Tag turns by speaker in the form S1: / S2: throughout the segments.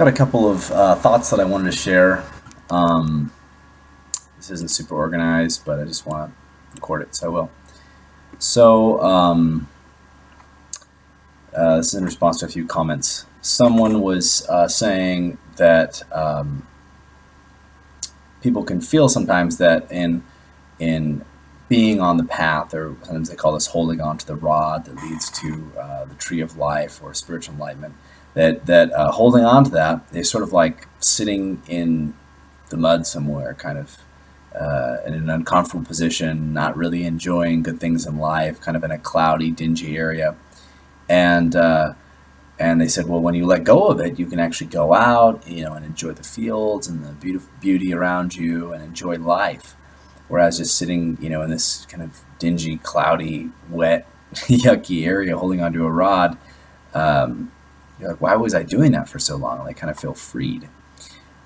S1: Got a couple of thoughts that I wanted to share. Um, this isn't super organized, but I just want to record it, so I will. So, this is in response to a few comments. Someone was saying that people can feel sometimes that in being on the path, or sometimes they call this holding on to the rod that leads to the tree of life or spiritual enlightenment. That holding on to that is sort of like sitting in the mud somewhere, kind of in an uncomfortable position, not really enjoying good things in life, kind of in a cloudy, dingy area. And and they said, well, when you let go of it, you can actually go out, and enjoy the fields and the beauty around you, and enjoy life. Whereas just sitting, in this kind of dingy, cloudy, wet, yucky area, holding onto a rod, you're like, why was I doing that for so long? And I kind of feel freed.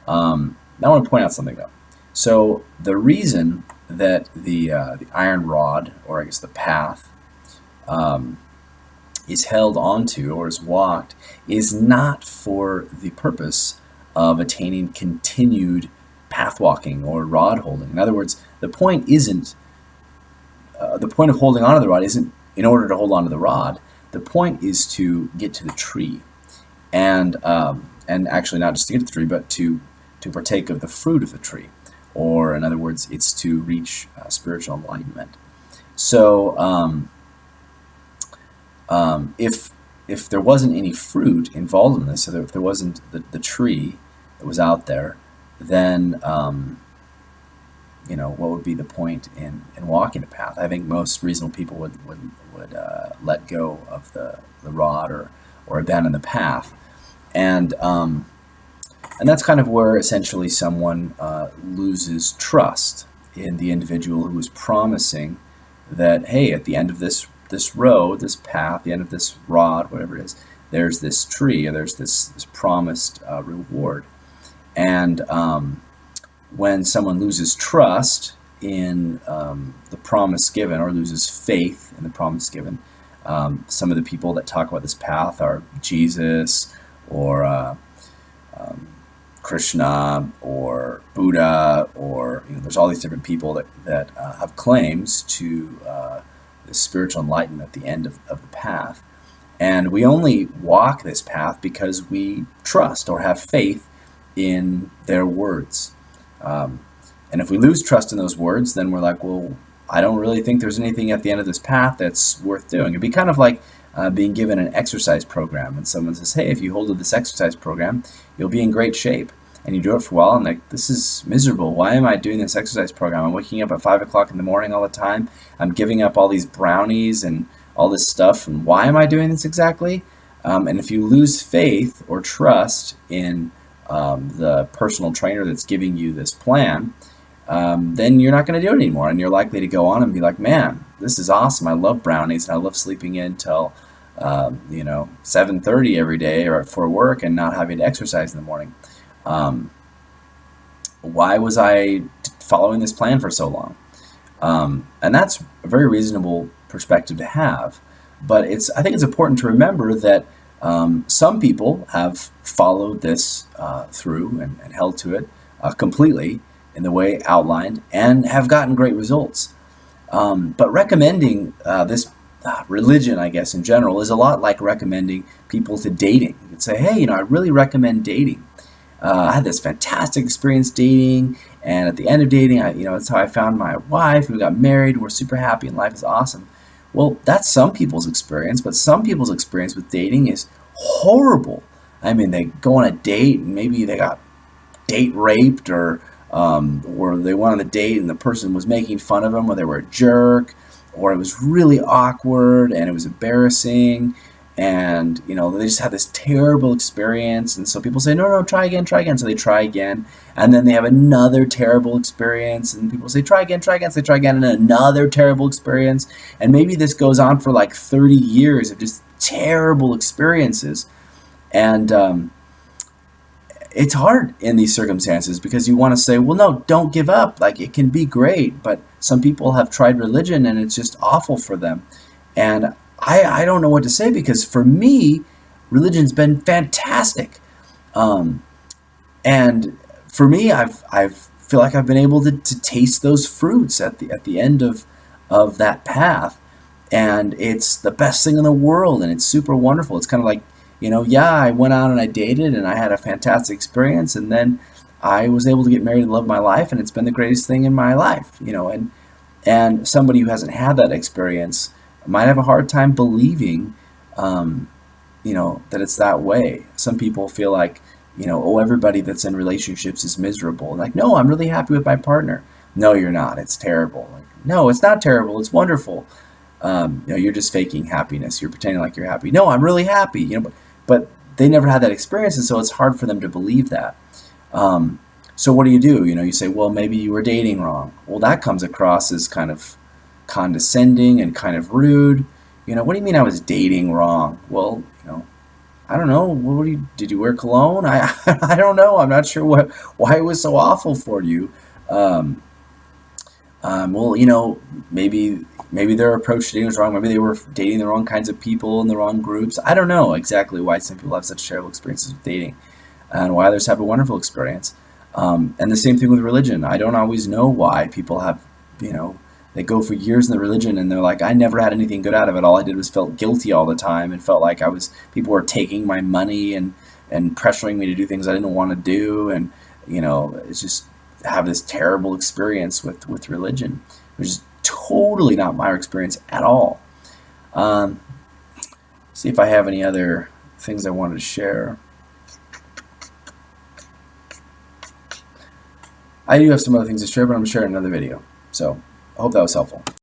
S1: Now I want to point out something though. So the reason that the iron rod, or I guess the path, is held onto or is walked, is not for the purpose of attaining continued path walking or rod holding. In other words, the point of holding onto the rod isn't in order to hold onto the rod. The point is to get to the tree, and actually not just to get to the tree, but to partake of the fruit of the tree, or in other words, it's to reach spiritual enlightenment. So if there wasn't any fruit involved in this, so that if there wasn't the tree that was out there, then what would be the point in walking the path? I think most reasonable people would let go of the rod or abandon the path, and that's kind of where essentially someone loses trust in the individual who is promising that, hey, at the end of this road, this path, the end of this rod, whatever it is, there's this tree, or there's this promised reward. And when someone loses trust in the promise given, or loses faith in the promise given, some of the people that talk about this path are Jesus, or Krishna, or Buddha, or there's all these different people that have claims to the spiritual enlightenment at the end of the path. And we only walk this path because we trust or have faith in their words. And if we lose trust in those words, then we're like, well, I don't really think there's anything at the end of this path that's worth doing. It'd be kind of like being given an exercise program, and someone says, hey, if you hold to this exercise program, you'll be in great shape. And you do it for a while, and like, this is miserable. Why am I doing this exercise program? I'm waking up at 5 o'clock in the morning all the time. I'm giving up all these brownies and all this stuff. And why am I doing this exactly? And if you lose faith or trust in the personal trainer that's giving you this plan, then you're not going to do it anymore. And you're likely to go on and be like, man, this is awesome. I love brownies, and I love sleeping in till 7:30 every day or for work, and not having to exercise in the morning. Why was I following this plan for so long? And that's a very reasonable perspective to have. But I think it's important to remember that some people have followed this through and held to it completely in the way outlined, and have gotten great results. But recommending this religion, I guess, in general, is a lot like recommending people to dating. You could say, hey, I really recommend dating. I had this fantastic experience dating, and at the end of dating, that's how I found my wife, and we got married, and we're super happy, and life is awesome. Well, that's some people's experience, but some people's experience with dating is horrible. I mean, they go on a date, and maybe they got date raped, or they went on the date, and the person was making fun of them, or they were a jerk, or it was really awkward, and it was embarrassing, and they just had this terrible experience. And so people say, no, try again. So they try again, and then they have another terrible experience, and people say, try again. So they try again, and another terrible experience. And maybe this goes on for like 30 years of just terrible experiences. And it's hard in these circumstances, because you want to say, well, no, don't give up. Like, it can be great, but some people have tried religion and it's just awful for them. And I don't know what to say, because for me, religion's been fantastic. Um, and for me, I've feel like I've been able to taste those fruits at the end of that path, and it's the best thing in the world, and it's super wonderful. It's kind of like, yeah, I went out and I dated and I had a fantastic experience, and then I was able to get married and love my life, and it's been the greatest thing in my life, and somebody who hasn't had that experience might have a hard time believing, um, that it's that way. Some people feel like, oh, everybody that's in relationships is miserable. Like, no, I'm really happy with my partner. No, you're not. It's terrible. Like, no, it's not terrible. It's wonderful. You're just faking happiness. You're pretending like you're happy. No, I'm really happy. But they never had that experience, and so it's hard for them to believe that. Um, so what do? You say, well, maybe you were dating wrong. Well, that comes across as kind of condescending and kind of rude. What do you mean I was dating wrong? Well, I don't know. Did you wear cologne? I don't know. I'm not sure why it was so awful for you. Um, well, maybe their approach to dating was wrong. Maybe they were dating the wrong kinds of people in the wrong groups. I don't know exactly why some people have such terrible experiences with dating, and why others have a wonderful experience. And the same thing with religion. I don't always know why people have, they go for years in the religion and they're like, I never had anything good out of it. All I did was felt guilty all the time and felt like people were taking my money and pressuring me to do things I didn't want to do. And, it's just have this terrible experience with religion, which is totally not my experience at all. Um, See if I have any other things I wanted to share. I do have some other things to share, but I'm going to share in another video. So I hope that was helpful.